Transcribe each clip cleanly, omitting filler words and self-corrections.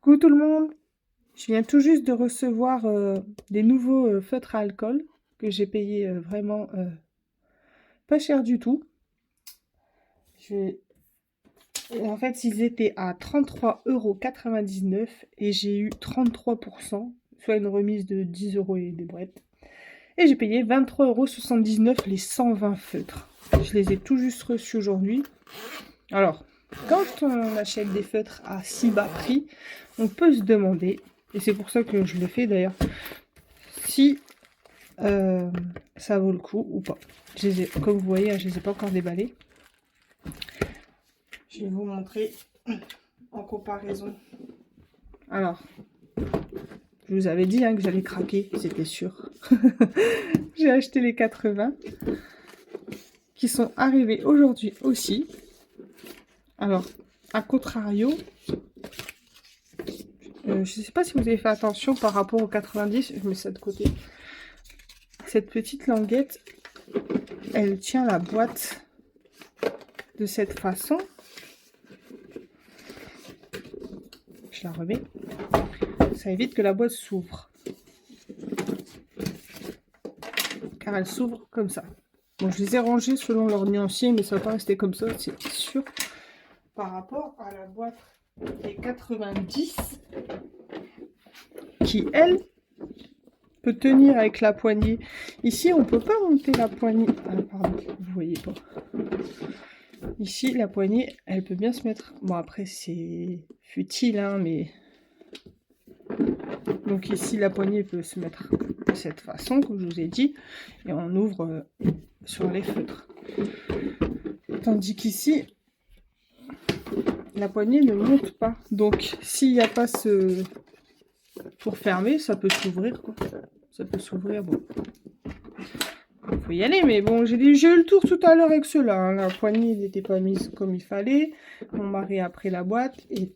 Coucou tout le monde, je viens tout juste de recevoir des nouveaux feutres à alcool que j'ai payé vraiment pas cher du tout. En fait, ils étaient à 33,99 € et j'ai eu 33%, soit une remise de 10 € et des brouettes. Et j'ai payé 23,79 € les 120 feutres. Je les ai tout juste reçus aujourd'hui. Alors, quand on achète des feutres à si bas prix, on peut se demander, et c'est pour ça que je le fais d'ailleurs, si ça vaut le coup ou pas. Comme vous voyez, je ne les ai pas encore déballés. Je vais vous montrer en comparaison. Alors, je vous avais dit que j'allais craquer, c'était sûr. J'ai acheté les 80 qui sont arrivés aujourd'hui aussi. Alors, à contrario, je ne sais pas si vous avez fait attention par rapport aux 90, je mets ça de côté. Cette petite languette, elle tient la boîte de cette façon. Je la remets. Ça évite que la boîte s'ouvre. Car elle s'ouvre comme ça. Bon, je les ai rangés selon leur nuancier, mais ça va pas rester comme ça, c'est sûr. Par rapport à la boîte des 90, qui, elle, peut tenir avec la poignée. Ici, on peut pas monter la poignée. Ah, pardon, vous voyez pas. Ici, la poignée, elle peut bien se mettre... Bon, après, c'est futile, hein, mais... Donc ici, la poignée peut se mettre de cette façon, comme je vous ai dit. Et on ouvre sur les feutres. Tandis qu'ici, la poignée ne monte pas. Donc, s'il n'y a pas ce... pour fermer, ça peut s'ouvrir, quoi. Ça peut s'ouvrir, bon. Il faut y aller, mais bon, j'ai eu le tour tout à l'heure avec ceux-là. Hein. La poignée n'était pas mise comme il fallait. Mon mari a pris la boîte et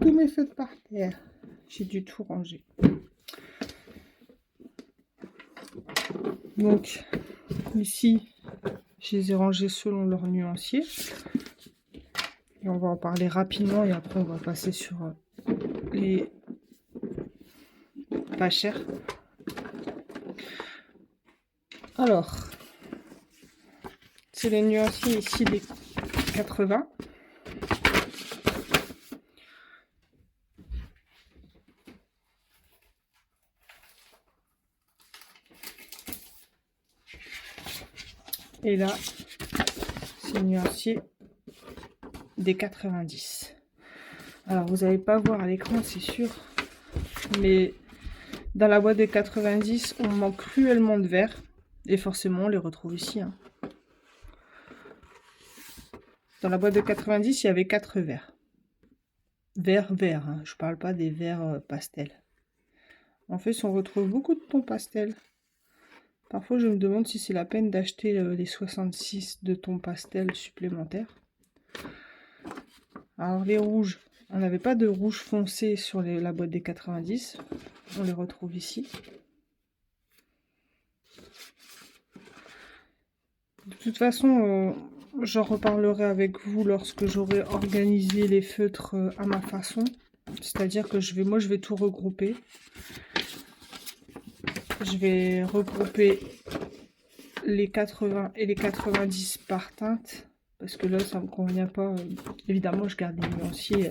tous mes feutres par terre. J'ai dû tout ranger. Donc, ici, je les ai rangés selon leur nuancier. Et on va en parler rapidement et après on va passer sur les pas chers. Alors, c'est les nuanciers ici des 80. Et là, c'est le nuancier des 90. Alors, vous n'allez pas voir à l'écran, c'est sûr. Mais dans la boîte des 90, on manque cruellement de verre. Et forcément, on les retrouve ici. Hein. Dans la boîte de 90, il y avait 4 verres. Vert, hein. Je ne parle pas des verres pastel. En fait, on retrouve beaucoup de tons pastel. Parfois, je me demande si c'est la peine d'acheter les 66 de tons pastel supplémentaires. Alors, les rouges, on n'avait pas de rouge foncé sur la boîte des 90. On les retrouve ici. De toute façon, j'en reparlerai avec vous lorsque j'aurai organisé les feutres à ma façon. C'est-à-dire que je vais tout regrouper. Je vais regrouper les 80 et les 90 par teinte. Parce que là, ça ne me convient pas. Évidemment, je garde les nuanciers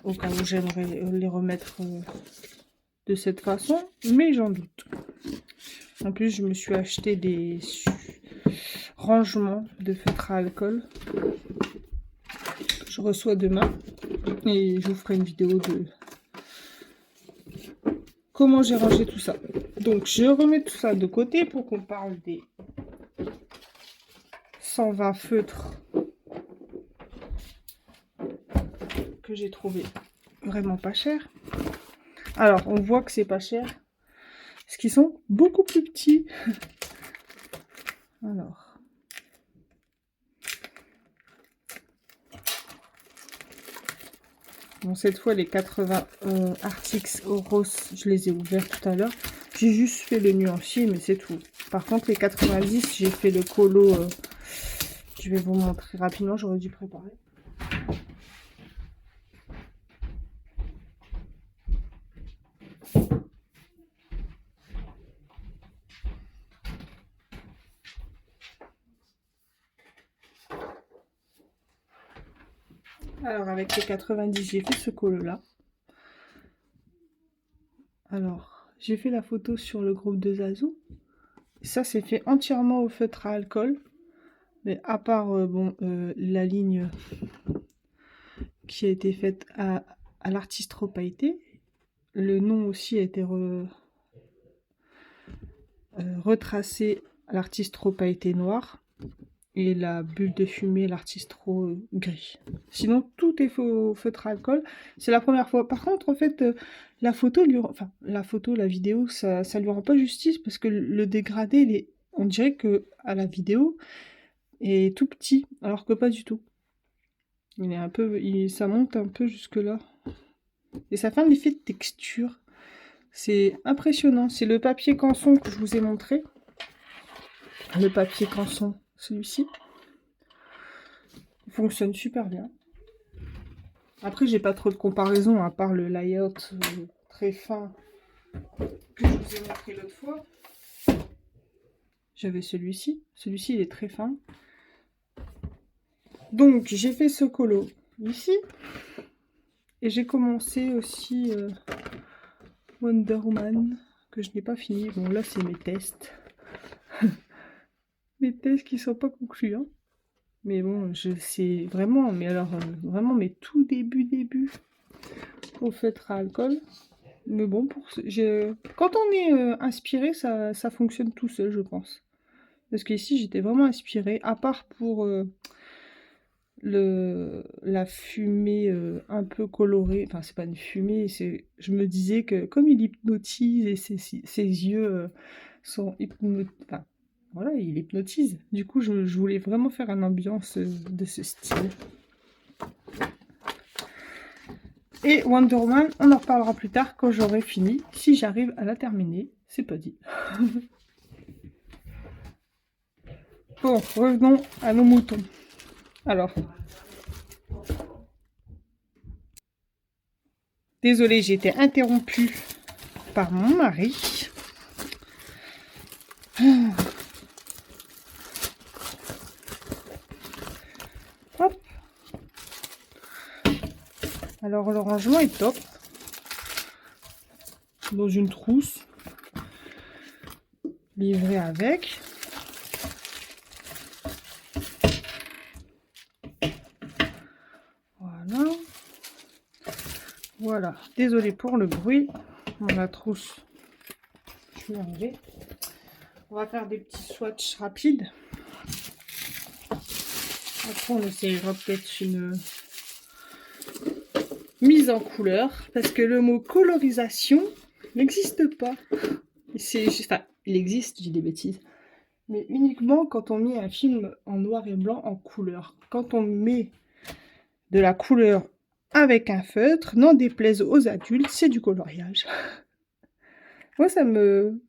au cas où j'aimerais les remettre de cette façon. Mais j'en doute. En plus, je me suis acheté des rangements de feutres à alcool. Je reçois demain. Et je vous ferai une vidéo de comment j'ai rangé tout ça. Donc, je remets tout ça de côté pour qu'on parle des 120 feutres que j'ai trouvé vraiment pas cher. Alors, on voit que c'est pas cher parce qu'ils sont beaucoup plus petits. Alors, bon, cette fois, les 80 Artix Oros, je les ai ouverts tout à l'heure. J'ai juste fait le nuancier, mais c'est tout. Par contre, les 90, j'ai fait le colo. Je vais vous montrer rapidement, j'aurais dû préparer. Alors, avec les 90, j'ai fait ce colo-là. Alors, j'ai fait la photo sur le groupe de Zazou. Ça, c'est fait entièrement au feutre à alcool. Mais à part, la ligne qui a été faite à l'artiste repailleté, le nom aussi a été retracé à l'artiste repailleté noir. Et la bulle de fumée, l'artistro gris. Sinon, tout est faux, feutre à alcool. C'est la première fois. Par contre, en fait, la photo, la vidéo, ça lui rend pas justice parce que le dégradé, on dirait que à la vidéo est tout petit, alors que pas du tout. Il est un peu, ça monte un peu jusque là, et ça fait un effet de texture. C'est impressionnant. C'est le papier canson que je vous ai montré. Le papier canson, celui-ci. Il fonctionne super bien. Après, j'ai pas trop de comparaison à part le layout très fin que je vous ai montré l'autre fois. J'avais celui-ci. Celui-ci, il est très fin. Donc, j'ai fait ce colo ici. Et j'ai commencé aussi Wonder Woman, que je n'ai pas fini. Bon, là, c'est mes tests. Mes tests qui sont pas concluants. Hein. Mais bon, je sais vraiment, mais alors, vraiment, mes tout début au feutre à alcool. Mais bon, quand on est inspiré, ça fonctionne tout seul, je pense. Parce qu'ici, j'étais vraiment inspirée, à part pour la fumée un peu colorée. Enfin, c'est pas une fumée, je me disais que comme il hypnotise et ses yeux sont enfin, voilà, il hypnotise. Du coup, je voulais vraiment faire une ambiance de ce style. Et Wonder Woman, on en reparlera plus tard quand j'aurai fini. Si j'arrive à la terminer, c'est pas dit. Bon, revenons à nos moutons. Alors, désolée, j'ai été interrompue par mon mari. Hop. Alors, le rangement est top. Dans une trousse. Livré avec. Voilà. Voilà. Désolée pour le bruit. Dans la trousse, je vais enlever. On va faire des petits swatchs rapides. Après, on essaiera peut-être une mise en couleur. Parce que le mot colorisation n'existe pas. Enfin, il existe, je dis des bêtises. Mais uniquement quand on met un film en noir et blanc en couleur. Quand on met de la couleur avec un feutre, n'en déplaise aux adultes, c'est du coloriage. Moi, ça me...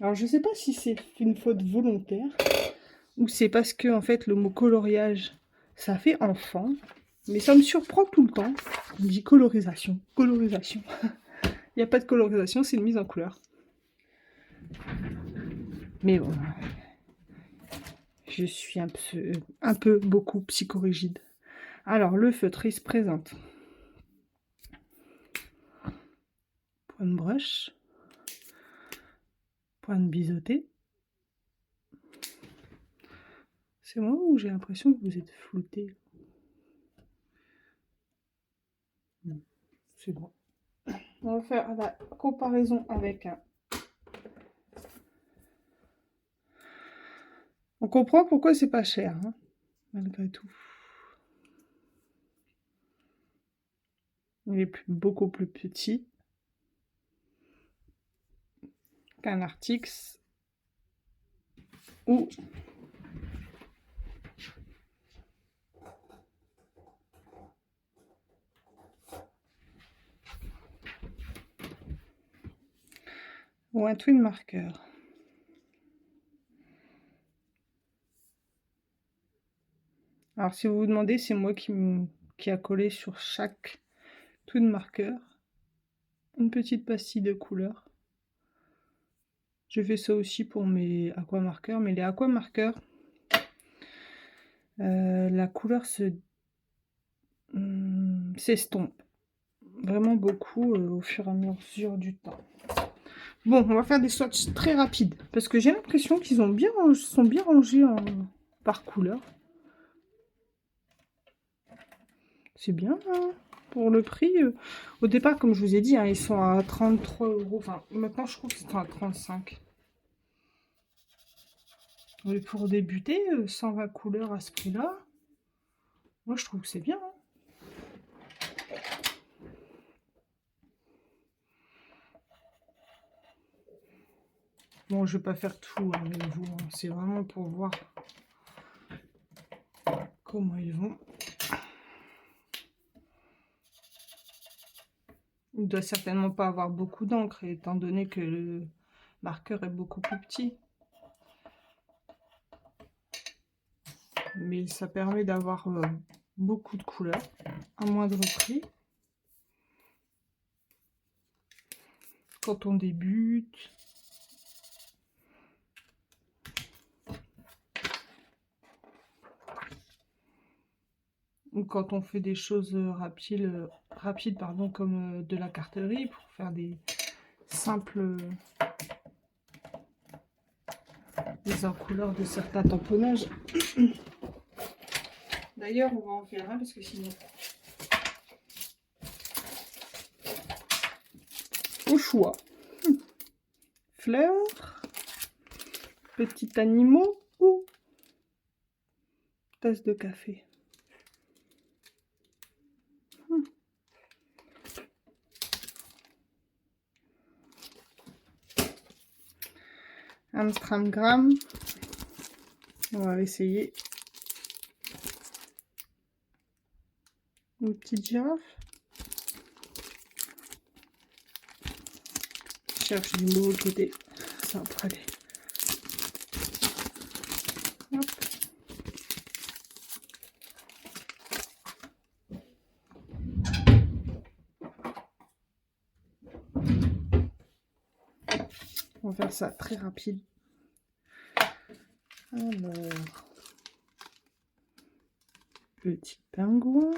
Alors, je sais pas si c'est une faute volontaire ou c'est parce que, en fait, le mot coloriage, ça fait enfant. Mais ça me surprend tout le temps. On dit colorisation, colorisation. Il n'y a pas de colorisation, c'est une mise en couleur. Mais bon, je suis un peu beaucoup psychorigide. Alors, le feutre, il se présente. Point de brush. Point de biseauté. C'est moi ou j'ai l'impression que vous êtes flouté? Non, c'est bon. On va faire la comparaison avec un... On comprend pourquoi c'est pas cher, hein, malgré tout. Il est beaucoup plus petit qu'un Artix ou un Twin Marker. Alors si vous vous demandez, c'est moi qui a collé sur chaque Twin Marker une petite pastille de couleur. Je fais ça aussi pour mes aquamarqueurs, mais les aquamarqueurs, la couleur se... s'estompe vraiment beaucoup au fur et à mesure du temps. Bon, on va faire des swatchs très rapides parce que j'ai l'impression qu'ils sont bien rangés par couleur. C'est bien, hein, pour le prix. Au départ, comme je vous ai dit, hein, ils sont à 33 €. Enfin, maintenant, je trouve qu'ils sont à 35. Mais pour débuter, 120 couleurs à ce prix-là, moi, je trouve que c'est bien, hein. Bon, je vais pas faire tout avec vous, hein. C'est vraiment pour voir comment ils vont. Il ne doit certainement pas avoir beaucoup d'encre, étant donné que le marqueur est beaucoup plus petit. Mais ça permet d'avoir beaucoup de couleurs à moindre prix. Quand on débute. Ou quand on fait des choses rapides pardon, comme de la carterie, pour faire des simples des couleurs de certains tamponnages. D'ailleurs, on va en faire un parce que sinon... Au choix. Fleurs, petits animaux ou tasse de café. Amstramgram. On va essayer. Une petite girafe. Je cherche du mauvais côté. Ça va pas aller. Hop. On va faire ça très rapide. Alors, petit pingouin.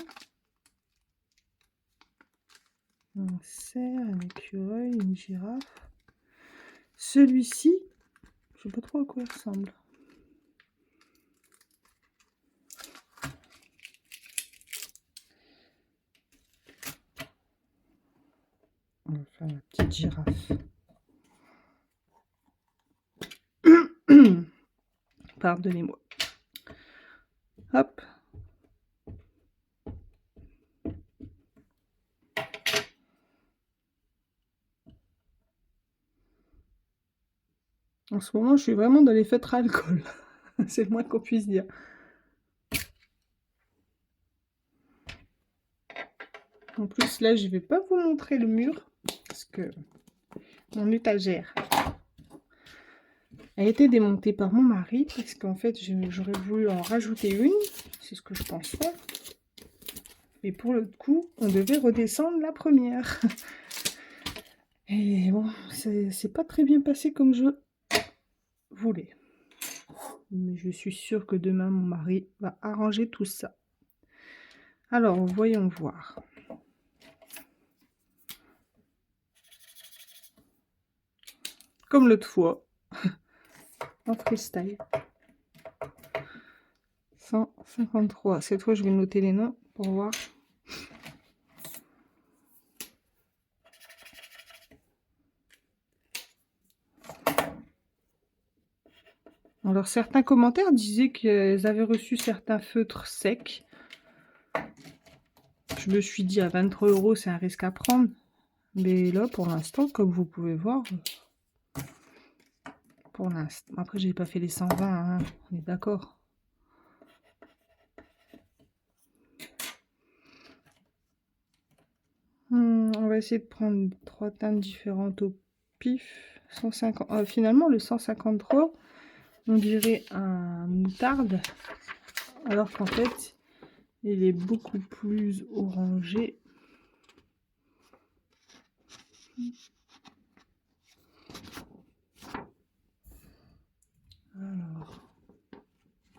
Un cerf, un écureuil, une girafe. Celui-ci, je sais pas trop à quoi il ressemble. On va faire la petite girafe. Pardonnez-moi. Hop. En ce moment, je suis vraiment dans les fêtes à alcool. C'est le moins qu'on puisse dire. En plus, là, je vais pas vous montrer le mur parce que mon étagère a été démontée par mon mari parce qu'en fait, j'aurais voulu en rajouter une. C'est ce que je pense faire. Et pour le coup, on devait redescendre la première. Et bon, c'est pas très bien passé comme je voulais. Mais je suis sûre que demain, mon mari va arranger tout ça. Alors, voyons voir. Comme l'autre fois, en freestyle. 153. Cette fois, je vais noter les noms pour voir. Alors, certains commentaires disaient qu'ils avaient reçu certains feutres secs. Je me suis dit, à 23 €, c'est un risque à prendre. Mais là, pour l'instant, comme vous pouvez voir, pour l'instant... Après, j'ai pas fait les 120, hein, on est d'accord. On va essayer de prendre 3 teintes différentes au pif. 150... finalement, le 153, on dirait un moutarde. Alors qu'en fait, il est beaucoup plus orangé. Alors,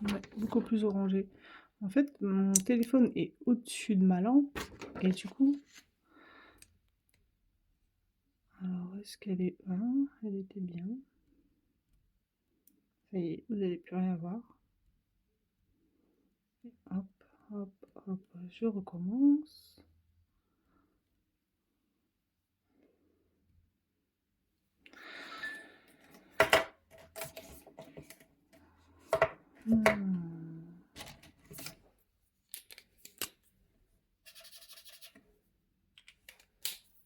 ouais, beaucoup plus orangé. En fait, mon téléphone est au-dessus de ma lampe. Et du coup, alors est-ce qu'elle est... Ah, elle était bien. Ça y est, vous n'allez plus rien voir. Hop, hop, hop, je recommence.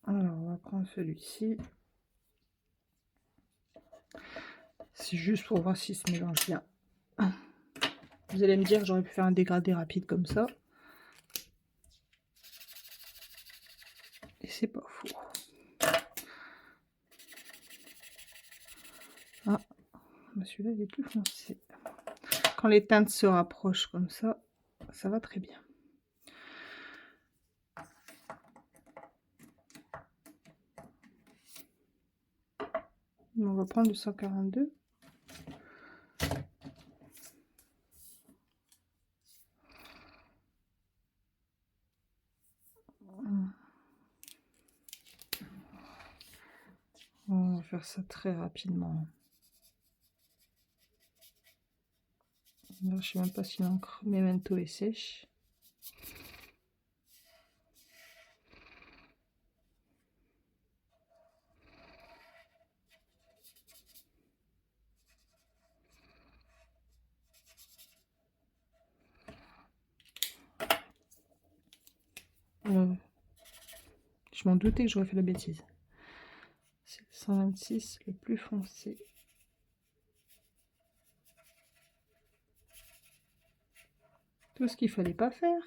Alors, on va prendre celui-ci. C'est juste pour voir s'il se mélange bien. Vous allez me dire, j'aurais pu faire un dégradé rapide comme ça. Et c'est pas faux. Ah, celui-là, il est plus foncé. Quand les teintes se rapprochent comme ça va très bien. On va prendre le 142. On va faire ça très rapidement. Là, je ne sais même pas si l'encre Memento est sèche. Je m'en doutais que j'aurais fait la bêtise. C'est le 126 le plus foncé. Tout ce qu'il fallait pas faire,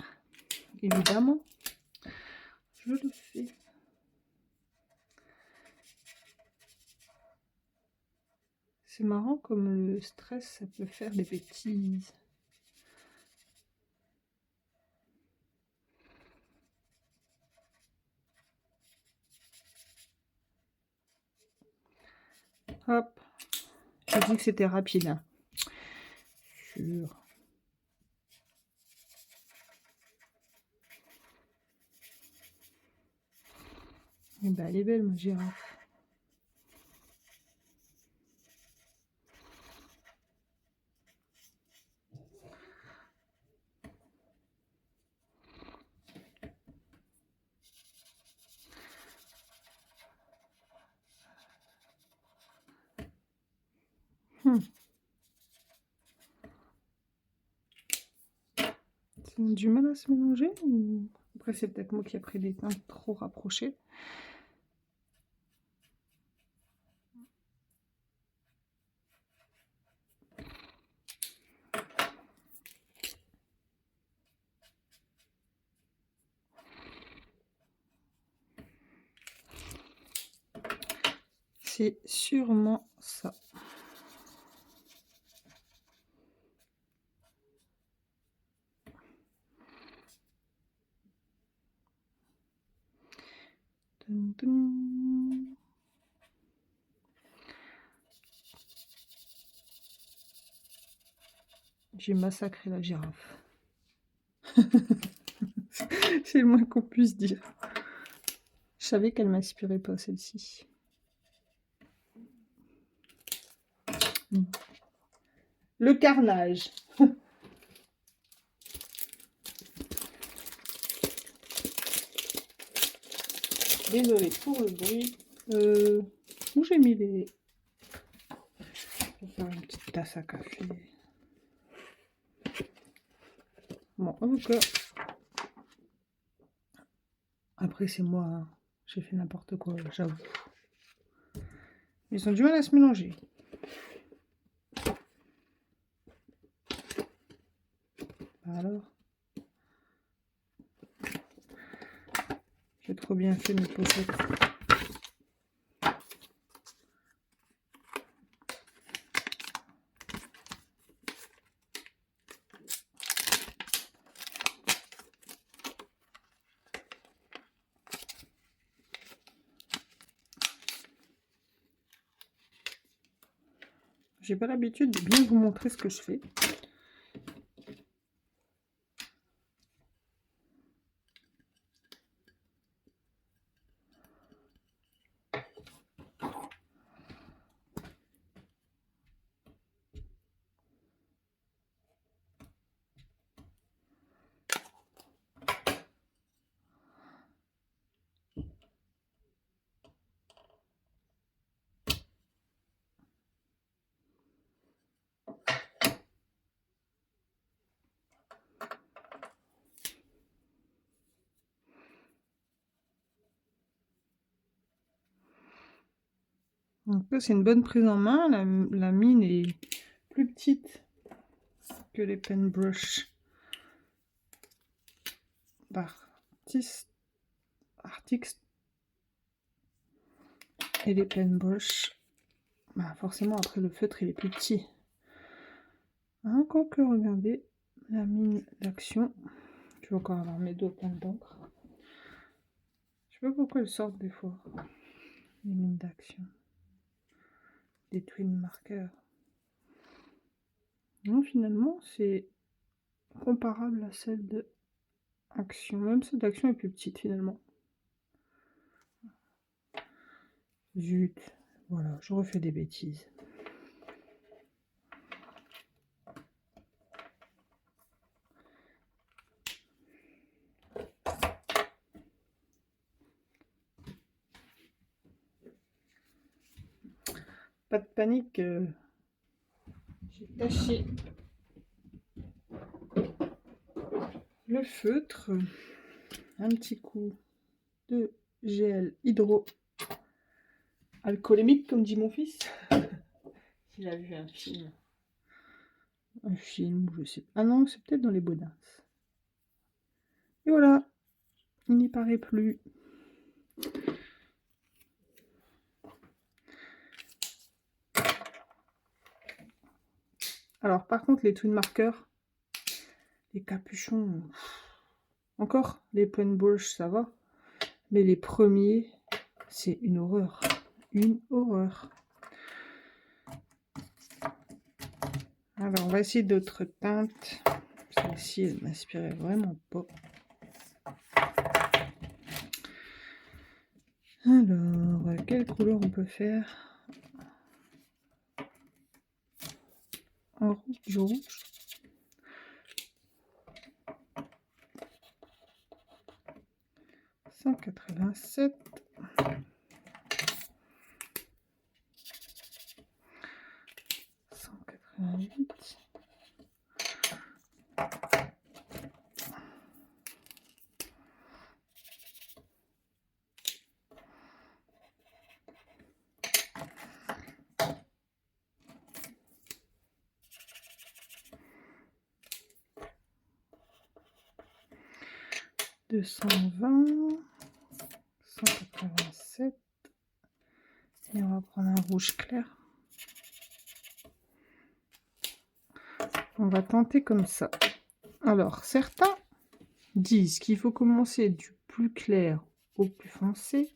évidemment, je le fais. C'est marrant comme le stress, ça peut faire des bêtises. Hop, j'ai dit que c'était rapide. Hein. Sûr. Eh ben, elle est belle, ma girafe. Ils ont du mal à se mélanger ou... Après, c'est peut-être moi qui ai pris des teintes trop rapprochées. C'est sûrement ça. J'ai massacré la girafe. C'est le moins qu'on puisse dire. Je savais qu'elle m'inspirait pas celle-ci. Le carnage. Désolée pour le bruit. Où j'ai mis les... Je vais faire une petite tasse à café. Bon, en tout cas. Après, c'est moi. Hein. J'ai fait n'importe quoi, j'avoue. Ils ont du mal à se mélanger. Alors. J'ai trop bien fait mes pochettes. J'ai pas l'habitude de bien vous montrer ce que je fais. Donc là, c'est une bonne prise en main. La mine est plus petite que les pen brush Artix et les pen brush. Bah, forcément, après le feutre, il est plus petit. Hein, quoique, regardez, la mine d'action. Je vais encore avoir mes doigts pleins d'encre. Je sais pas pourquoi elles sortent des fois. Les mines d'action. Des twin markers. Non, finalement, c'est comparable à celle de Action. Même celle d'action est plus petite, finalement. Zut. Voilà, je refais des bêtises. Pas de panique. J'ai taché le feutre. Un petit coup de gel hydroalcoolémique, comme dit mon fils. Il a vu un film. Un film, je sais pas. Ah non, c'est peut-être dans les Baudins. Et voilà, il n'y paraît plus. Alors, par contre, les twin markers, les capuchons, encore, les pen brush, ça va. Mais les premiers, c'est une horreur. Une horreur. Alors, on va essayer d'autres teintes. Celle-ci, elle m'inspirait vraiment pas. Alors, quelle couleur on peut faire? En rouge, du rouge. « 187. 188. 220, 187, et on va prendre un rouge clair. On va tenter comme ça. Alors, certains disent qu'il faut commencer du plus clair au plus foncé.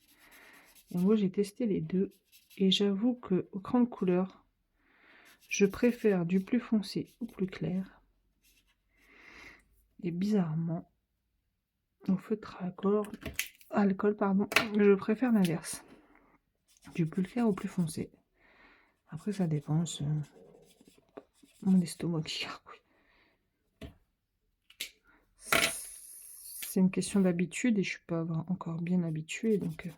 Et moi, j'ai testé les deux. Et j'avoue que au crayon de couleur, je préfère du plus foncé au plus clair. Et bizarrement, au feutre à alcool, pardon, je préfère l'inverse. Du plus clair au plus foncé. Après, ça dépend. Mon estomac qui gargouille. C'est une question d'habitude et je suis pas encore bien habituée, donc...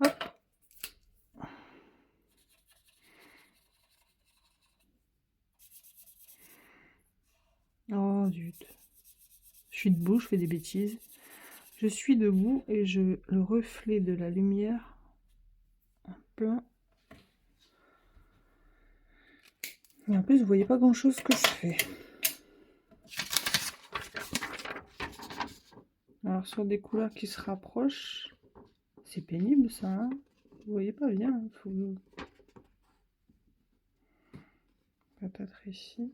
Hop. Oh zut. Je suis debout, je fais des bêtises. Je suis debout et le reflet de la lumière en plein. Et en plus, vous voyez pas grand chose que je fais. Alors sur des couleurs qui se rapprochent, c'est pénible ça, hein, vous voyez pas bien. Faut... Peut-être ici.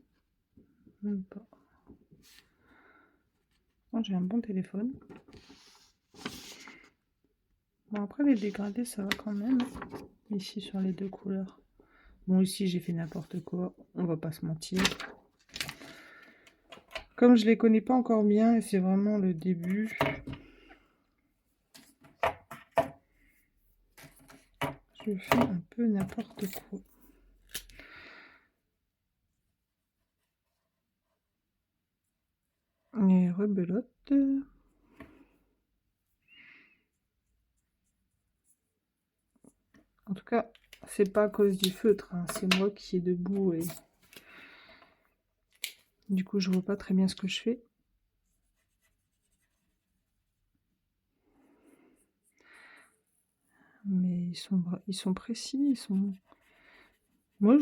Même pas. Oh, j'ai un bon téléphone. Bon, après les dégradés, ça va quand même. Ici sur les deux couleurs. Bon, ici j'ai fait n'importe quoi, on va pas se mentir. Comme je les connais pas encore bien et c'est vraiment le début, je fais un peu n'importe quoi. Et rebelote. En tout cas, c'est pas à cause du feutre, hein, c'est moi qui est debout et Du coup, je vois pas très bien ce que je fais. Mais ils sont précis, ils sont... Moi,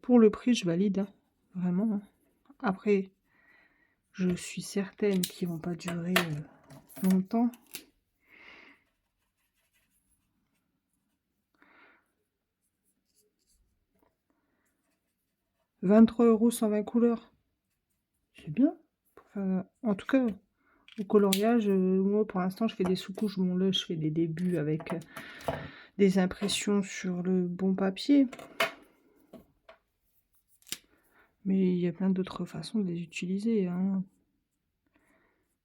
pour le prix, je valide, hein, vraiment. Hein. Après, je suis certaine qu'ils vont pas durer longtemps. « 23 € 120 couleurs. C'est bien. En tout cas, au coloriage, moi, pour l'instant, je fais des sous-couches. Bon, là, je fais des débuts avec des impressions sur le bon papier. Mais il y a plein d'autres façons de les utiliser, hein.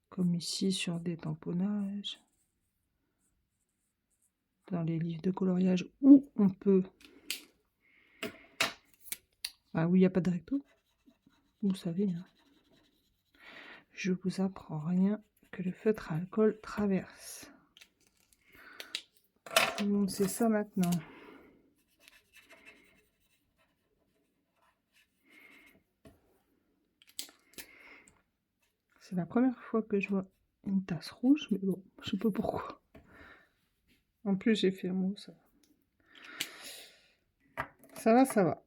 Comme ici sur des tamponnages, dans les livres de coloriage où on peut... Ah oui, il n'y a pas de recto. Vous savez, hein. Je vous apprends rien que le feutre à alcool traverse. Tout le monde sait ça maintenant. C'est la première fois que je vois une tasse rouge, mais bon, je sais pas pourquoi. En plus, j'ai fait un mot, ça va. Ça va, ça va.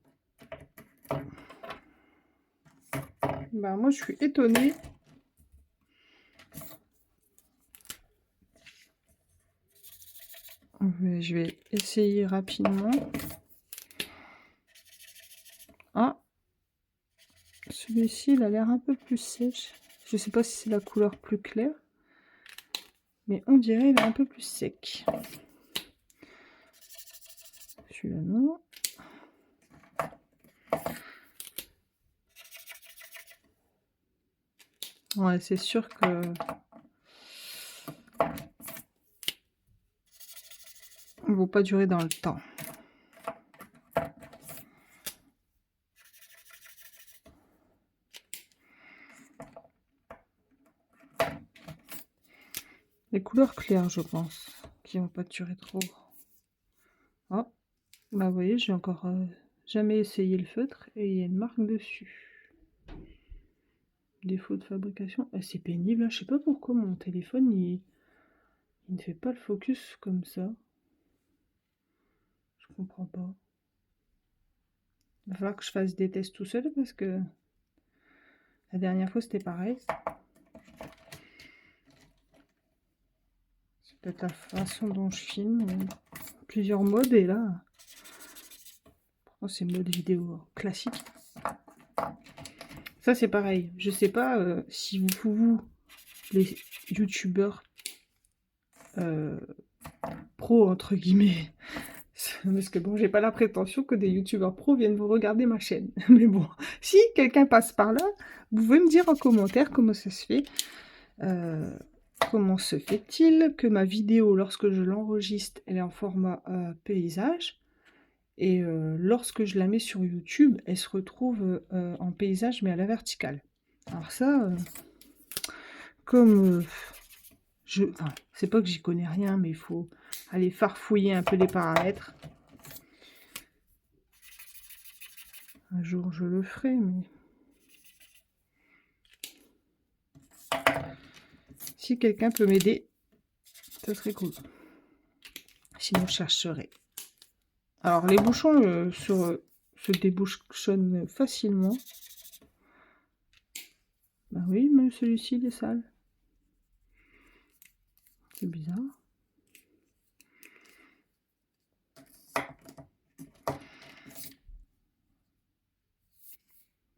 Bah, moi, je suis étonnée. Je vais essayer rapidement. Ah, celui-ci, il a l'air un peu plus sèche. Je sais pas si c'est la couleur plus claire, mais on dirait qu'il est un peu plus sec. Celui-là, non. Ouais, c'est sûr que... ils vont pas durer dans le temps. Les couleurs claires, je pense, qui vont pas durer trop. Oh, bah vous voyez, j'ai encore jamais essayé le feutre et il y a une marque dessus. Défaut de fabrication. Ah, c'est pénible, hein. Je sais pas pourquoi mon téléphone il ne fait pas le focus comme ça. Je comprends pas. Il va falloir que je fasse des tests tout seul parce que la dernière fois c'était pareil. C'est peut-être la façon dont je filme. Plusieurs modes et là, c'est mode vidéo classique. Ça c'est pareil. Je sais pas si vous les youtubeurs pro entre guillemets, parce que bon, j'ai pas la prétention que des youtubeurs pro viennent vous regarder ma chaîne. Mais bon, si quelqu'un passe par là, vous pouvez me dire en commentaire comment ça se fait. Comment se fait-il que ma vidéo, lorsque je l'enregistre, elle est en format paysage, et lorsque je la mets sur YouTube, elle se retrouve en paysage mais à la verticale. Alors ça, comme enfin, c'est pas que j'y connais rien, mais il faut aller farfouiller un peu les paramètres. Un jour je le ferai, mais si quelqu'un peut m'aider, ça serait cool. Sinon je chercherai. Alors les bouchons se débouchonnent facilement. Bah oui, même celui-ci il est sale. C'est bizarre.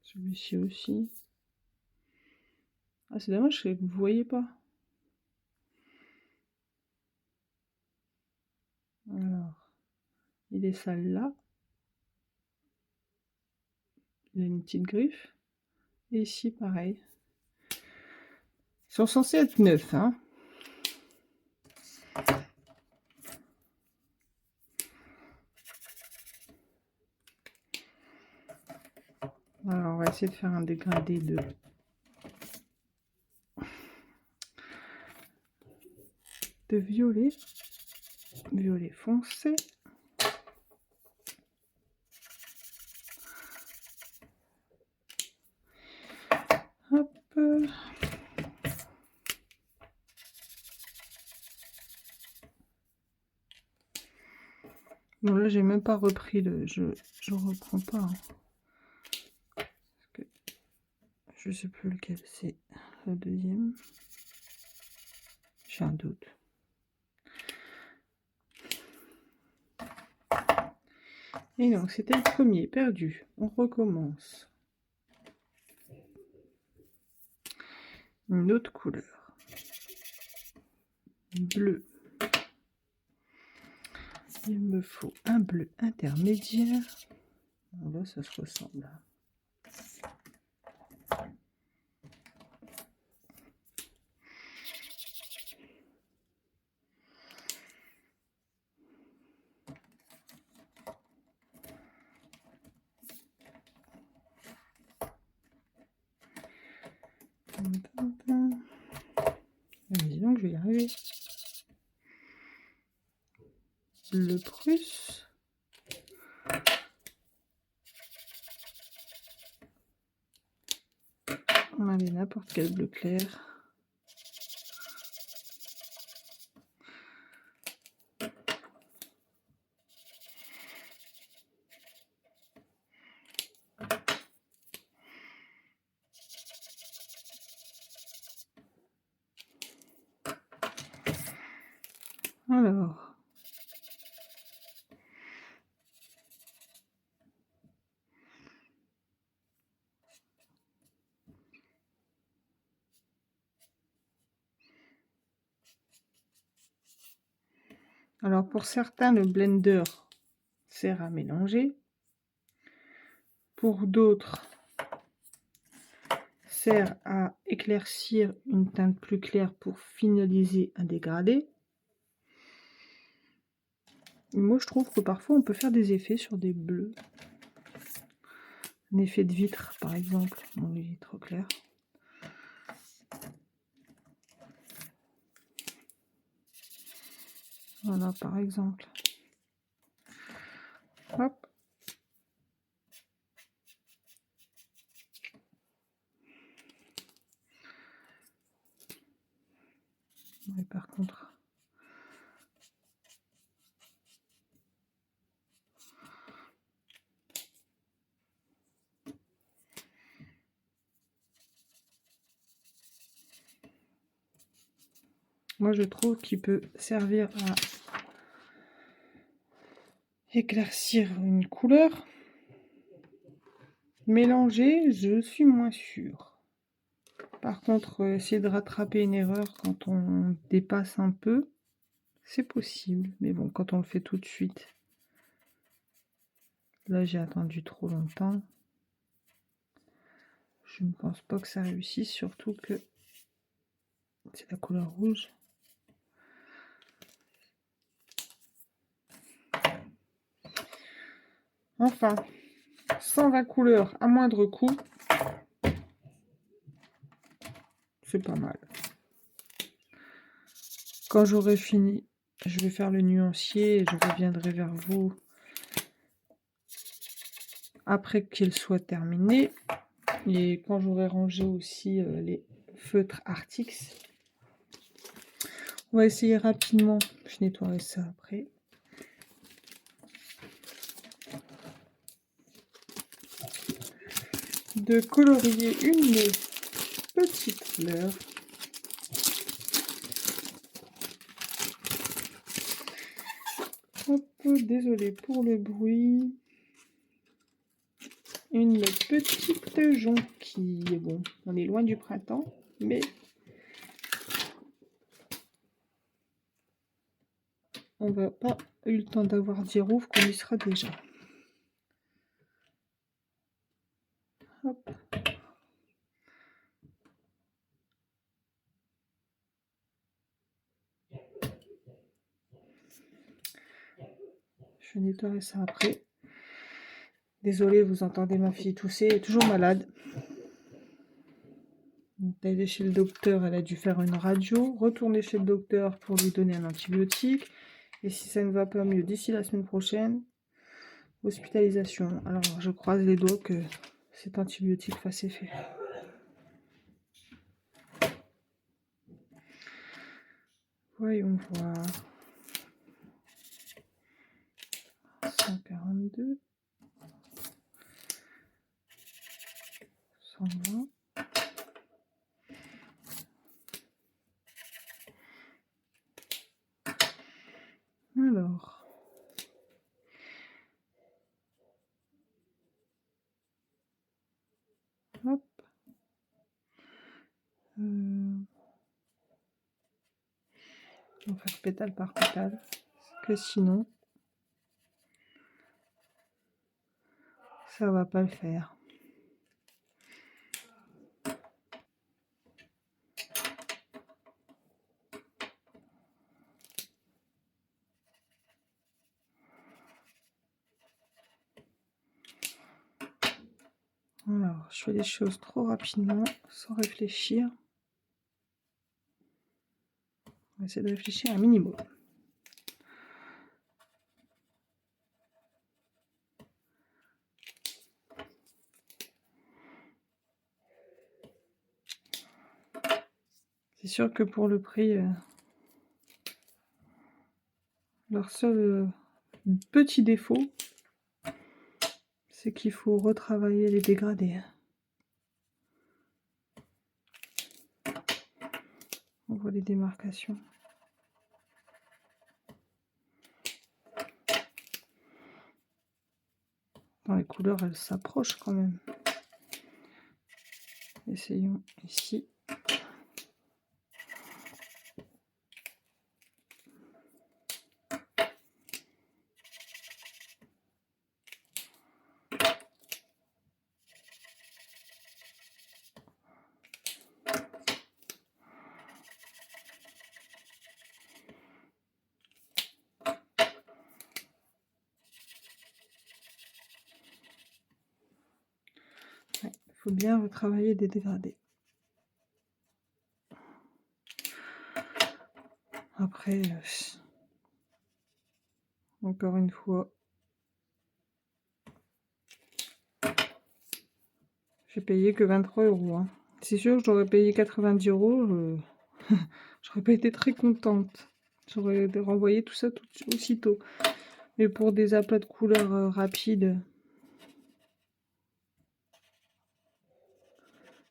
Celui-ci aussi. Ah, c'est dommage que vous ne voyez pas. Alors, il est sale là. Il a une petite griffe. Et ici, pareil. Ils sont censés être neufs, hein. Alors, on va essayer de faire un dégradé de violet. Violet foncé. Bon, là, j'ai même pas repris le... Je reprends pas. Hein. Parce que je sais plus lequel c'est le deuxième. J'ai un doute. Et donc, c'était le premier, perdu. On recommence. Une autre couleur. Bleu. Il me faut un bleu intermédiaire. Bon, là, ça se ressemble. Dis donc, je vais y arriver. Le Prusse. On avait n'importe quel bleu clair. Alors, pour certains, le blender sert à mélanger. Pour d'autres, sert à éclaircir une teinte plus claire pour finaliser un dégradé. Moi, je trouve que parfois, on peut faire des effets sur des bleus. Un effet de vitre, par exemple. Bon, il est trop clair. Voilà, par exemple. Hop. Mais par contre... Moi, je trouve qu'il peut servir à éclaircir une couleur. Mélanger, je suis moins sûre. Par contre, essayer de rattraper une erreur quand on dépasse un peu, c'est possible. Mais bon, quand on le fait tout de suite, là j'ai attendu trop longtemps. Je ne pense pas que ça réussisse, surtout que c'est la couleur rouge. Enfin, 120 couleurs à moindre coût, c'est pas mal. Quand j'aurai fini, je vais faire le nuancier et je reviendrai vers vous après qu'il soit terminé. Et quand j'aurai rangé aussi les feutres Artix. On va essayer rapidement, je nettoierai ça après. De colorier une petite fleur. Hop, désolé pour le bruit. Une petite jonquille. Bon, on est loin du printemps, mais on va pas eu le temps d'avoir d'Irouf qu'on y sera déjà. Hop. Je nettoierai ça après. Désolée, vous entendez ma fille tousser, elle est toujours malade. Elle est chez le docteur, elle a dû faire une radio, retourner chez le docteur pour lui donner un antibiotique. Et si ça ne va pas mieux d'ici la semaine prochaine, hospitalisation. Alors je croise les doigts que cet antibiotique fasse effet. Voyons voir. 142. 120. Alors. Hop. On va faire pétale par pétale. Parce que sinon, ça va pas le faire. Alors, je fais les choses trop rapidement, sans réfléchir. On va essayer de réfléchir un minimum. C'est sûr que pour le prix, leur seul petit défaut, c'est qu'il faut retravailler les dégradés. On voit les démarcations. Dans les couleurs, elles s'approchent quand même. Essayons ici. Il faut bien retravailler des dégradés. Après, encore une fois, j'ai payé que 23 €. Hein. C'est sûr, j'aurais payé 90 €. J'aurais pas été très contente. J'aurais renvoyé tout ça aussitôt. Mais pour des aplats de couleurs rapides,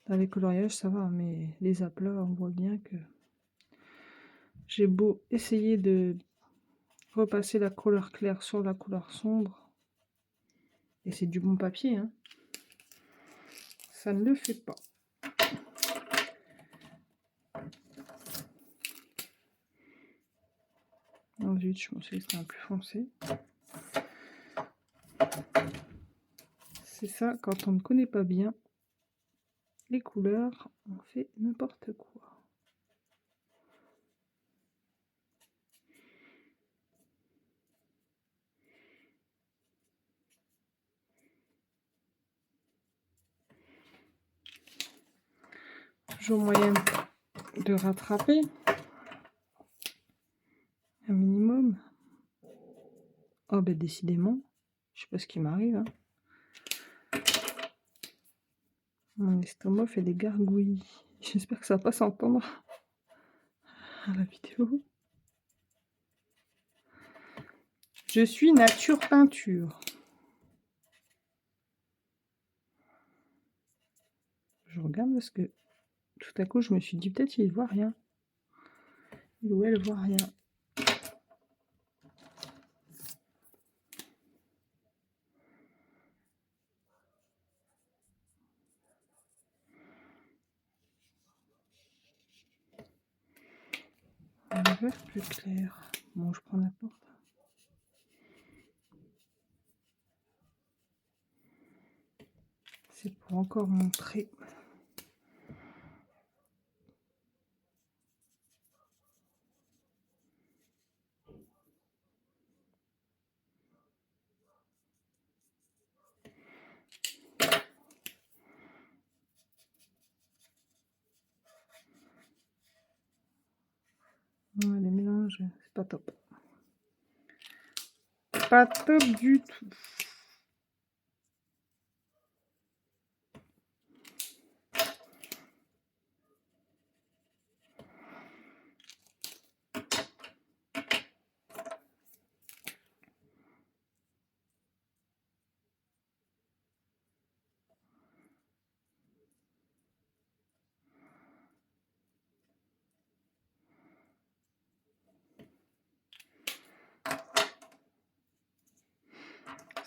dans les coloriages, ça va. Mais les aplats, on voit bien que j'ai beau essayer de repasser la couleur claire sur la couleur sombre. Et c'est du bon papier, hein. Ça ne le fait pas. Ensuite, je pensais que c'était un plus foncé. C'est ça, quand on ne connaît pas bien les couleurs, on fait n'importe quoi. Toujours moyen de rattraper un minimum. Oh ben décidément, je sais pas ce qui m'arrive. Hein. Mon estomac fait des gargouilles. J'espère que ça va pas s'entendre à la vidéo. Je suis nature peinture. Je regarde parce que tout à coup je me suis dit peut-être il voit rien. Il ou elle voit rien. Un vert plus clair. Bon, je prends n'importe. C'est pour encore montrer. Ouais, les mélanges, c'est pas top. Pas top du tout.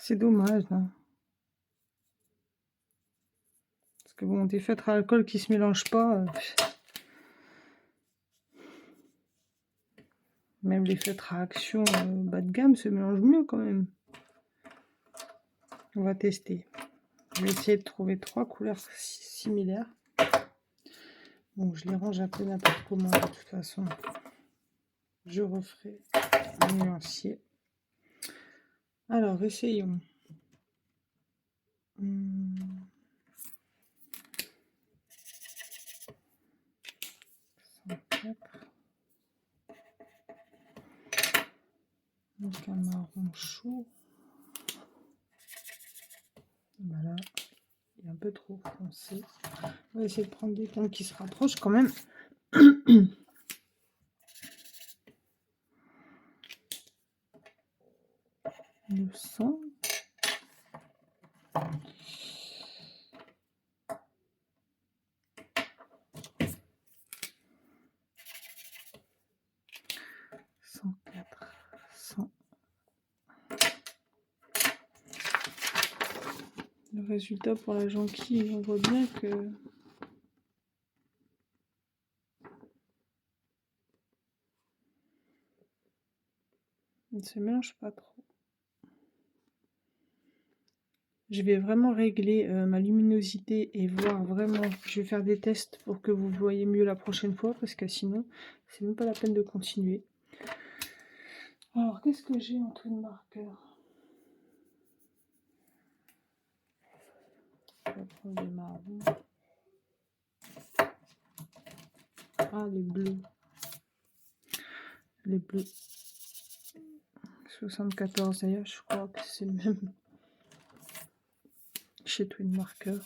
C'est dommage, hein. Parce que bon, des feutres à alcool qui se mélangent pas. Même les feutres à action bas de gamme se mélangent mieux quand même. On va tester. Je vais essayer de trouver 3 couleurs similaires. Bon, je les range un peu n'importe comment de toute façon. Je referai un nuancier. Alors, essayons. 104. Donc un marron chaud. Voilà. Il est un peu trop foncé. On va essayer de prendre des tons qui se rapprochent quand même. Le sang. Le résultat pour la jonquille, on voit bien que il ne se mélange pas trop. Je vais vraiment régler ma luminosité et voir vraiment. Je vais faire des tests pour que vous voyez mieux la prochaine fois parce que sinon, c'est même pas la peine de continuer. Alors, qu'est-ce que j'ai en twin marker? Je vais prendre des marrons. Ah, les bleus. Les bleus. 74 d'ailleurs, je crois que c'est le même chez Twin Marker.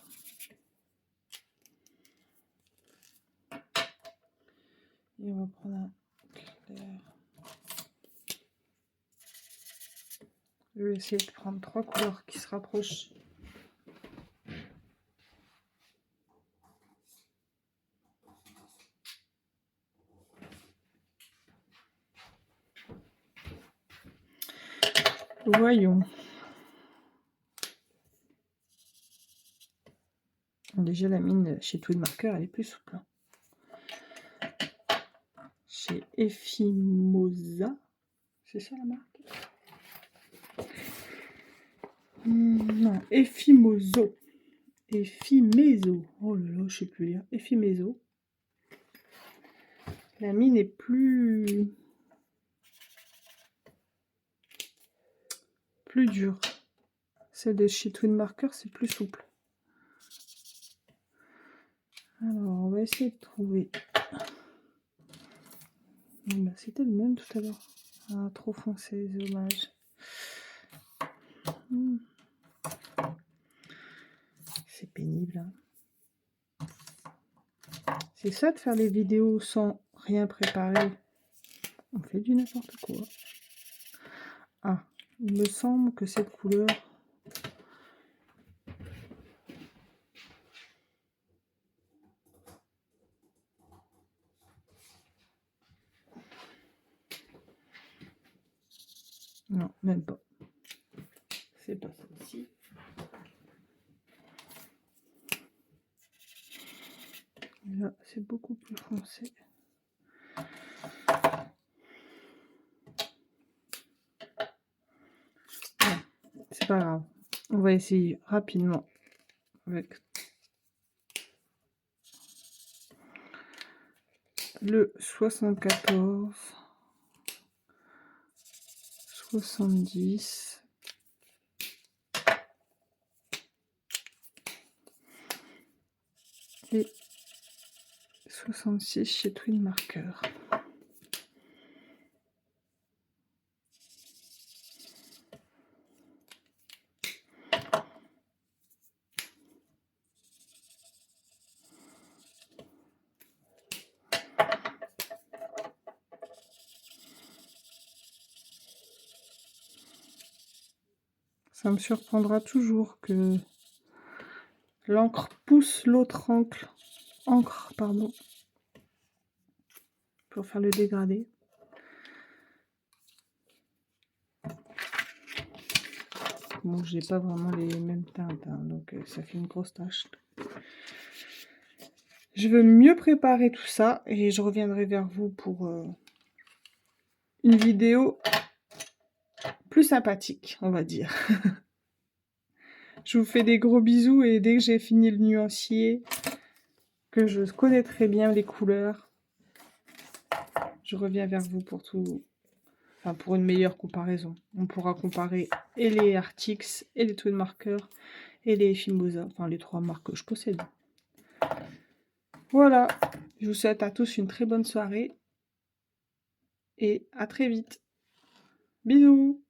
Et on va prendre un clair. Je vais essayer de prendre 3 couleurs qui se rapprochent. Voyons. Déjà la mine chez Twin Marker, elle est plus souple. Chez Effimosa, c'est ça la marque? Non, Effimoso. Effimeso. Oh là là, je sais plus lire. Effimeso. La mine est plus dure. Celle de chez Twin Marker, c'est plus souple. Alors, on va essayer de trouver. Bah, c'était le même tout à l'heure. Ah, trop foncé, dommage. C'est pénible. Hein. C'est ça de faire des vidéos sans rien préparer. On fait du n'importe quoi. Ah, il me semble que cette couleur... Non, même pas. C'est pas celle-ci. Là, c'est beaucoup plus foncé. C'est pas grave. On va essayer rapidement avec le 74, 70 et 66 chez Twin Marker. Ça me surprendra toujours que l'encre pousse l'autre encre, pardon, pour faire le dégradé. bon, j'ai pas vraiment les mêmes teintes, hein, donc ça fait une grosse tache. Je veux mieux préparer tout ça et je reviendrai vers vous pour une vidéo plus sympathique, on va dire. Je vous fais des gros bisous et dès que j'ai fini le nuancier, que je connais très bien les couleurs, je reviens vers vous pour tout, enfin pour une meilleure comparaison. On pourra comparer et les Artix, et les Twin Marker, et les Fimbosa, enfin les 3 marques que je possède. Voilà, je vous souhaite à tous une très bonne soirée et à très vite. Bisous!